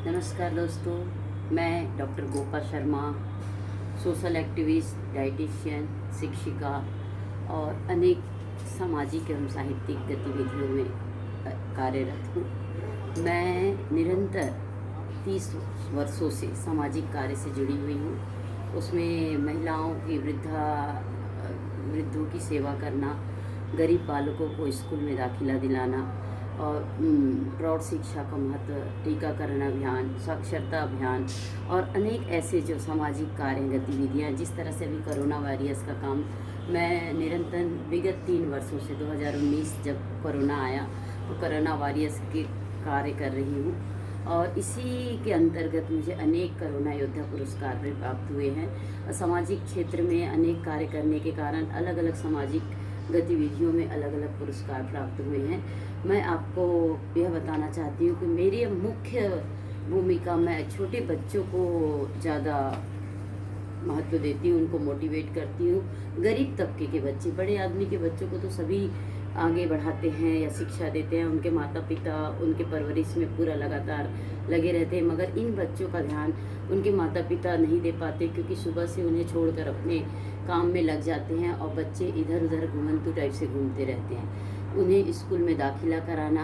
नमस्कार दोस्तों, मैं doctor Gopa Sharma, social activist, dietitian, शिक्षिका और अनेक सामाजिक एवं साहित्यिक गतिविधियों में कार्यरत हूँ। मैं निरंतर 30 वर्षों से सामाजिक कार्य से जुड़ी हुई हूँ। उसमें महिलाओं की वृद्धों की सेवा करना, गरीब बालकों को स्कूल में दाखिला दिलाना और प्रौढ़ शिक्षा का महत्व, टीकाकरण अभियान, साक्षरता अभियान और अनेक ऐसे जो सामाजिक कार्य गतिविधियाँ, जिस तरह से अभी कोरोना वायरस का काम मैं निरंतर विगत 3 वर्षों से 2019 जब कोरोना आया तो कोरोना वायरस के कार्य कर रही हूँ। और इसी के अंतर्गत मुझे अनेक कोरोना योद्धा पुरस्कार भी प्राप्त हुए हैं और सामाजिक क्षेत्र में अनेक कार्य करने के कारण अलग अलग सामाजिक गतिविधियों में अलग अलग पुरस्कार प्राप्त हुए हैं। मैं आपको यह बताना चाहती हूँ कि मेरी मुख्य भूमिका, मैं छोटे बच्चों को ज़्यादा महत्व देती हूँ, उनको मोटिवेट करती हूँ। गरीब तबके के बच्चे, बड़े आदमी के बच्चों को तो सभी आगे बढ़ाते हैं या शिक्षा देते हैं, उनके माता पिता उनके परवरिश में पूरा लगातार लगे रहते हैं, मगर इन बच्चों का ध्यान उनके माता पिता नहीं दे पाते, क्योंकि सुबह से उन्हें छोड़कर अपने काम में लग जाते हैं और बच्चे इधर उधर घुमंतू टाइप से घूमते रहते हैं। उन्हें स्कूल में दाखिला कराना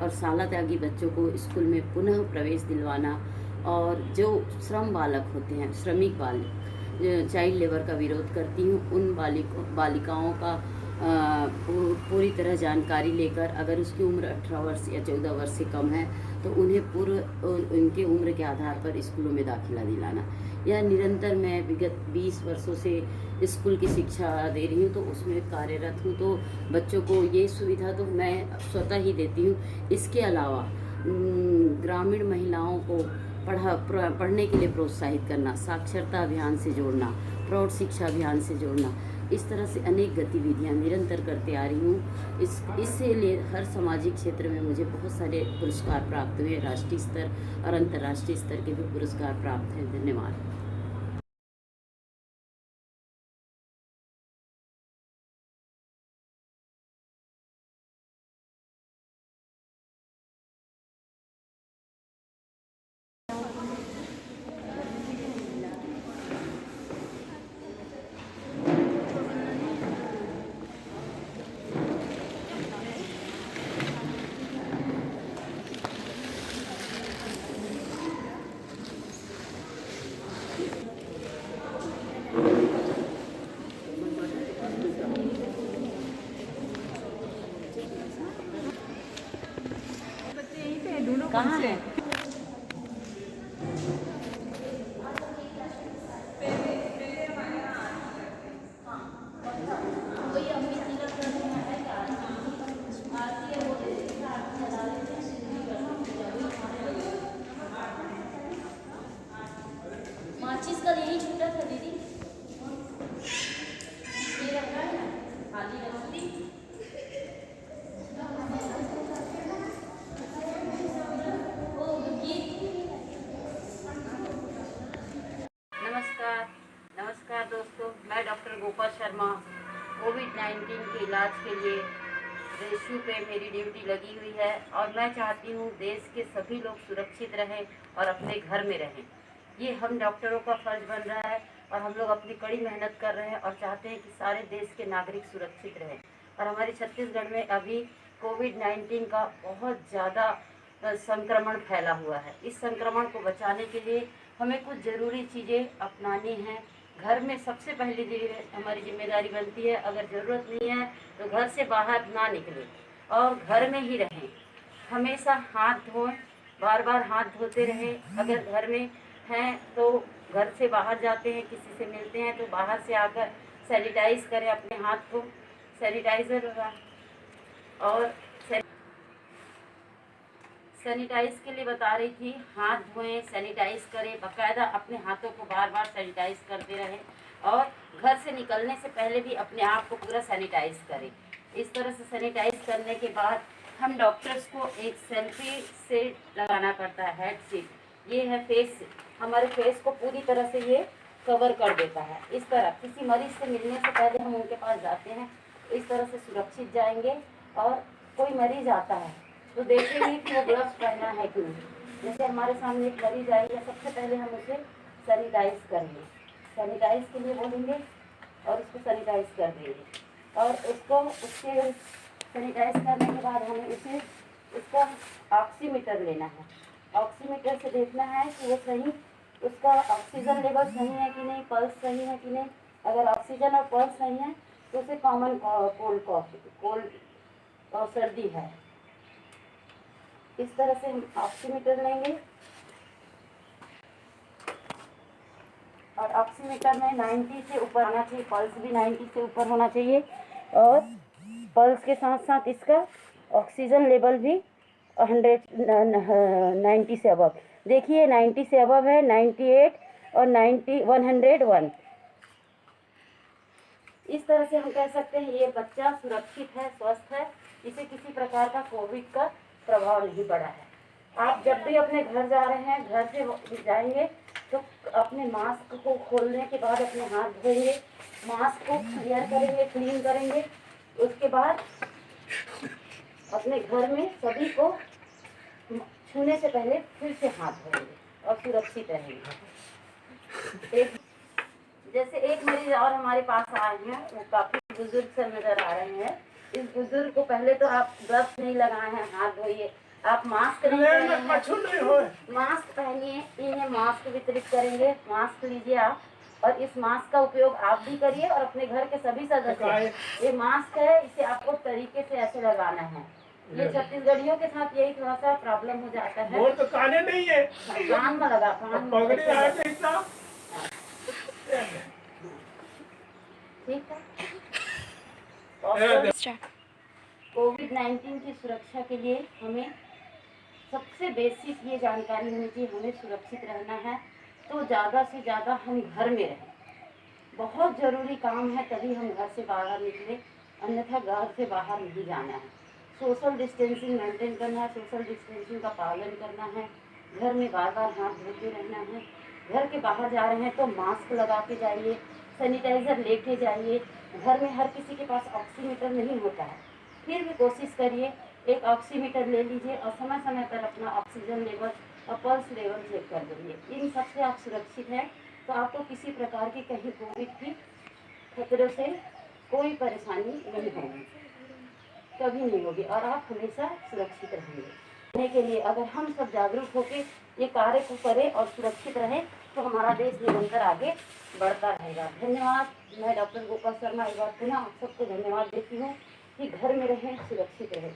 और साला त्यागी बच्चों को स्कूल में पुनः प्रवेश दिलवाना, और जो श्रम बालक होते हैं, श्रमिक बालक, चाइल्ड लेबर का विरोध करती हूँ। उन बालिकाओं का पूरी तरह जानकारी लेकर, अगर उसकी उम्र 18 वर्ष या 14 वर्ष से कम है तो उन्हें उनके उम्र के आधार पर स्कूलों में दाखिला दिलाना। यह निरंतर मैं विगत 20 वर्षों से स्कूल की शिक्षा दे रही हूँ, तो उसमें कार्यरत हूँ। तो बच्चों को ये सुविधा तो मैं स्वतः ही देती हूँ। इसके अलावा ग्रामीण महिलाओं को पढ़ने के लिए प्रोत्साहित करना, साक्षरता अभियान से जोड़ना, प्रौढ़ शिक्षा अभियान से जोड़ना, इस तरह से अनेक गतिविधियां निरंतर करते आ रही हूँ। इससे लिए हर सामाजिक क्षेत्र में मुझे बहुत सारे पुरस्कार प्राप्त हुए, राष्ट्रीय स्तर और अंतर्राष्ट्रीय स्तर के भी पुरस्कार प्राप्त हैं। धन्यवाद। कहाँ है? माचिस का यही छूटा था दीदी, ये रखा है ना, खाली रखती। नमस्कार, नमस्कार दोस्तों, मैं डॉक्टर गोपा शर्मा। कोविड-19 के इलाज के लिए रेस्क्यू पे मेरी ड्यूटी लगी हुई है और मैं चाहती हूँ देश के सभी लोग सुरक्षित रहें और अपने घर में रहें। ये हम डॉक्टरों का फर्ज बन रहा है और हम लोग अपनी कड़ी मेहनत कर रहे हैं और चाहते हैं कि सारे देश के नागरिक सुरक्षित रहें। और हमारे छत्तीसगढ़ में अभी कोविड-19 का बहुत ज़्यादा संक्रमण फैला हुआ है। इस संक्रमण को बचाने के लिए हमें कुछ ज़रूरी चीज़ें अपनानी हैं। घर में सबसे पहली हमारी जिम्मेदारी बनती है, अगर ज़रूरत नहीं है तो घर से बाहर ना निकलें और घर में ही रहें। हमेशा हाथ धोएं, बार बार हाथ धोते रहें। अगर घर में हैं तो घर से बाहर जाते हैं, किसी से मिलते हैं तो बाहर से आकर सैनिटाइज करें अपने हाथ को, सैनिटाइज़र लगा। और सैनिटाइज के लिए बता रही थी, हाथ धोएं, सैनिटाइज करें, बाकायदा अपने हाथों को बार बार सैनिटाइज करते रहें और घर से निकलने से पहले भी अपने आप को पूरा सैनिटाइज करें। इस तरह से सैनिटाइज करने के बाद हम डॉक्टर्स को एक सेल्फी से लगाना पड़ता है, हेड सीट। ये है फेस, हमारे फेस को पूरी तरह से ये कवर कर देता है। इस तरह किसी मरीज से मिलने से पहले हम उनके पास जाते हैं, इस तरह से सुरक्षित जाएंगे। और कोई मरीज आता है तो देखेंगे कि वो ग्लव्स पहना है कि नहीं। जैसे हमारे सामने एक मरीज आई है, सबसे पहले हम उसे सैनिटाइज करेंगे, सैनिटाइज के लिए बोलेंगे और उसको सैनिटाइज कर देंगे। और उसको उसके सैनिटाइज करने के बाद हमें उसे उसका ऑक्सीमीटर लेना है। ऑक्सीमीटर से देखना है कि वो सही, उसका ऑक्सीजन लेवल सही है कि नहीं, पल्स सही है कि नहीं। अगर ऑक्सीजन और पल्स सही है तो उसे कॉमन कोल्ड और सर्दी है। इस तरह से हम ऑक्सीमीटर लेंगे और ऑक्सीमीटर में 90 से ऊपर आना चाहिए, पल्स भी 90 से ऊपर होना चाहिए और पल्स के साथ साथ इसका ऑक्सीजन लेवल भी 90 से अबव। देखिए 90 से अबव है, 98 और 101। इस तरह से हम कह सकते हैं ये बच्चा सुरक्षित है, स्वस्थ है, इसे किसी प्रकार का कोविड का प्रभाव नहीं पड़ा है। आप जब भी अपने घर जा रहे हैं, घर से जाएंगे तो अपने मास्क को खोलने के बाद अपने हाथ धोएंगे, मास्क को क्लियर करेंगे, क्लीन करेंगे। उसके बाद अपने घर में सभी को छूने से पहले फिर से हाथ धोएंगे और सुरक्षित रहेंगे। जैसे एक मरीज और हमारे पास आए हैं, वो काफी बुजुर्ग से नजर आ रहे हैं। इस बुजुर्ग को पहले तो आप ग्लव्स नहीं लगाए हैं, हाथ धोइए। आप मास्क नहीं पहने हैं, मास्क पहनिए। इन्हें मास्क वितरित करेंगे, मास्क लीजिए आप, और इस मास्क का उपयोग आप भी करिए और अपने घर के सभी सदस्य। ये मास्क है, इसे आपको तरीके से ऐसे लगाना है। ये छत्तीसगढ़ियों के साथ यही थोड़ा सा प्रॉब्लम हो जाता है। वो तो काने नहीं है, कान में लगा, कान में। ठीक है। कोविड-19 की सुरक्षा के लिए हमें सबसे बेसिक ये जानकारी होनी चाहिए, हमें सुरक्षित रहना है तो ज़्यादा से ज़्यादा हम घर में रहें। बहुत ज़रूरी काम है तभी हम घर से बाहर निकले, अन्यथा घर से बाहर नहीं जाना है। सोशल डिस्टेंसिंग मेंटेन करना है, सोशल डिस्टेंसिंग का पालन करना है, घर में बार बार हाथ धोते रहना है। घर के बाहर जा रहे हैं तो मास्क लगा के जाइए, सैनिटाइज़र लेके जाइए। घर में हर किसी के पास ऑक्सीमीटर नहीं होता है, फिर भी कोशिश करिए एक ऑक्सीमीटर ले लीजिए और समय समय पर अपना ऑक्सीजन लेवल और पल्स लेवल चेक कर दीजिए। इन सबसे आप सुरक्षित हैं तो आपको किसी प्रकार की कहीं कोविड की खतरों से कोई परेशानी नहीं होगी, कभी नहीं होगी, और आप हमेशा सुरक्षित रहेंगे। रहने के लिए अगर हम सब जागरूक होकर ये कार्य को करें और सुरक्षित रहें तो हमारा देश निरंतर आगे बढ़ता रहेगा। धन्यवाद। मैं डॉक्टर गोपाल शर्मा एक बार पुनः आप सबको धन्यवाद देती हूँ कि घर में रहें, सुरक्षित रहें।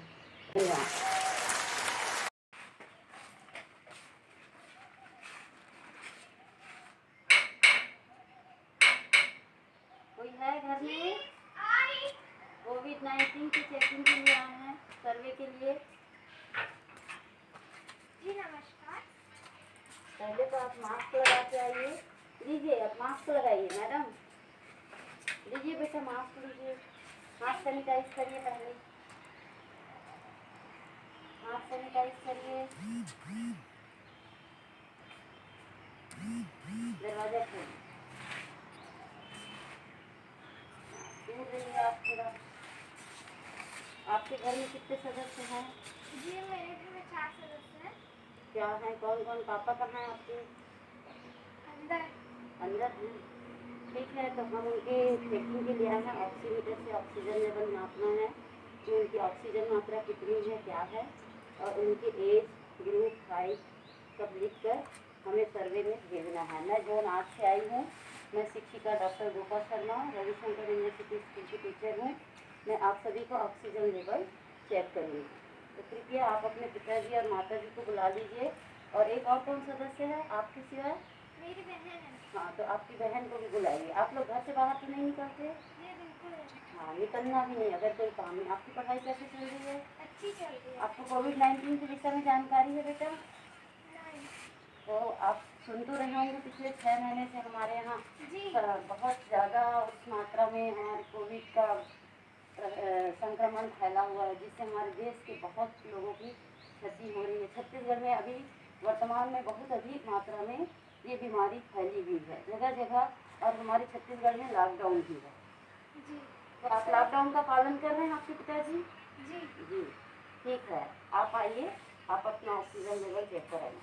धन्यवाद। कोई है घर में? कोविड-19 की चेकिंग के लिए आए हैं, सर्वे के लिए। जी नमस्कार। पहले तो आप मास्क लगा के आइए। लीजिए, आप मास्क लगाइए मैडम। लीजिए बेटा, मास्क लीजिए, हाथ सैनिटाइज करिए, पहले हाथ सैनिटाइज करिए। दरवाजा खोलिए, दूर रहिए आप थोड़ा। आपके घर में कितने सदस्य हैं? जी मेरे घर में 4 सदस्य हैं। क्या हैं, कौन कौन? पापा कहाँ हैं आपके? अंदर। अंदर हैं। ठीक है, तो हम उनके चेकिंग के लिए आए हैं। ऑक्सीमीटर से ऑक्सीजन लेवल नापना है कि उनकी ऑक्सीजन मात्रा कितनी है, क्या है, और उनके एज ग्रुप हाइट सब लिख कर हमें सर्वे में भेजना है। मैं जोन 8 से आई हूँ। मैं शिक्षिका doctor Gopal Sharma, Ravishankar university school की टीचर हूँ। मैं आप सभी का ऑक्सीजन लेवल चेक करूँगी, तो कृपया आप अपने पिताजी और माताजी को बुला लीजिए। और एक और कौन सदस्य है आपके सिवाय? मेरी बहन है। हाँ, तो आपकी बहन को भी बुलाइए। आप लोग घर से बाहर तो नहीं निकलते? जी बिल्कुल। हाँ, निकलना भी नहीं अगर कोई काम है। आपकी पढ़ाई कैसे चल रही है? अच्छी चल रही है। आपको कोविड-19 के विषय में जानकारी है बेटा? नहीं। तो आप सुन तो रहे होंगे पिछले 6 महीने से हमारे यहाँ जी बहुत ज़्यादा उस मात्रा में हमारे कोविड का संक्रमण फैला हुआ है, जिससे हमारे देश के बहुत लोगों की क्षति हो रही है। छत्तीसगढ़ में अभी वर्तमान में बहुत अधिक मात्रा में ये बीमारी फैली हुई है जगह जगह, और हमारे छत्तीसगढ़ में लॉकडाउन भी है। जी। तो आप लॉकडाउन का पालन कर रहे हैं आपके पिताजी? जी जी, ठीक है। आप आइए, आप अपना ऑक्सीजन लेवल चेक कराइए।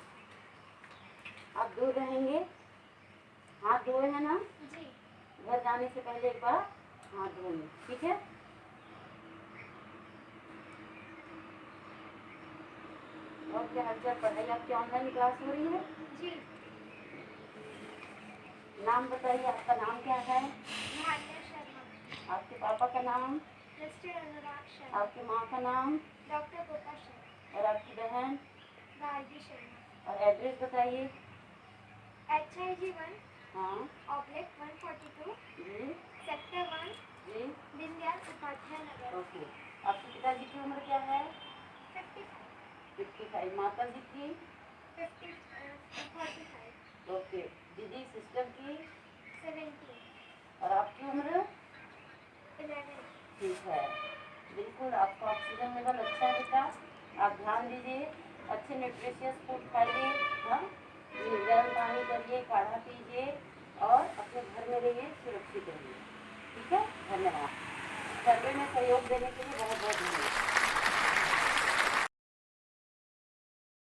आप दूर रहेंगे, हाथ धोए हैं ना, जी। घर जाने से पहले एक बार हाथ धोएंगे, ठीक है। और क्या हालचाल, पढ़ाई आपकी ऑनलाइन क्लास हो रही है? जी। नाम बताइए, आपका नाम क्या है? भाग्य शर्मा। आपके पापा का नाम? मिस्टर अनुराग शर्मा। आपकी माँ का नाम? डॉक्टर गोपा शर्मा। और आपकी बहन? भारती शर्मा। और एड्रेस बताइए। HIG 1 हाँ ऑब्लिक 142 जी सेक्टर 1 जी। दीनदयाल उपाध्याय नगर। ओके। आपके पिताजी की उम्र क्या है? 55। 55। माता जी की? 45। ओके। दीदी सिस्टर की? 17। और आपकी उम्र? 11। ठीक है, बिल्कुल आपका ऑक्सीजन लेवल अच्छा है बेटा। आप ध्यान दीजिए, अच्छे न्यूट्रिशियस फूड खाइए, हाँ, गर्म पानी करिए, काढ़ा पीजिए और अपने घर में रहिए, सुरक्षित रहिए, ठीक है। धन्यवाद। सर्वे में सहयोग देने के लिए बहुत बहुत धन्यवाद।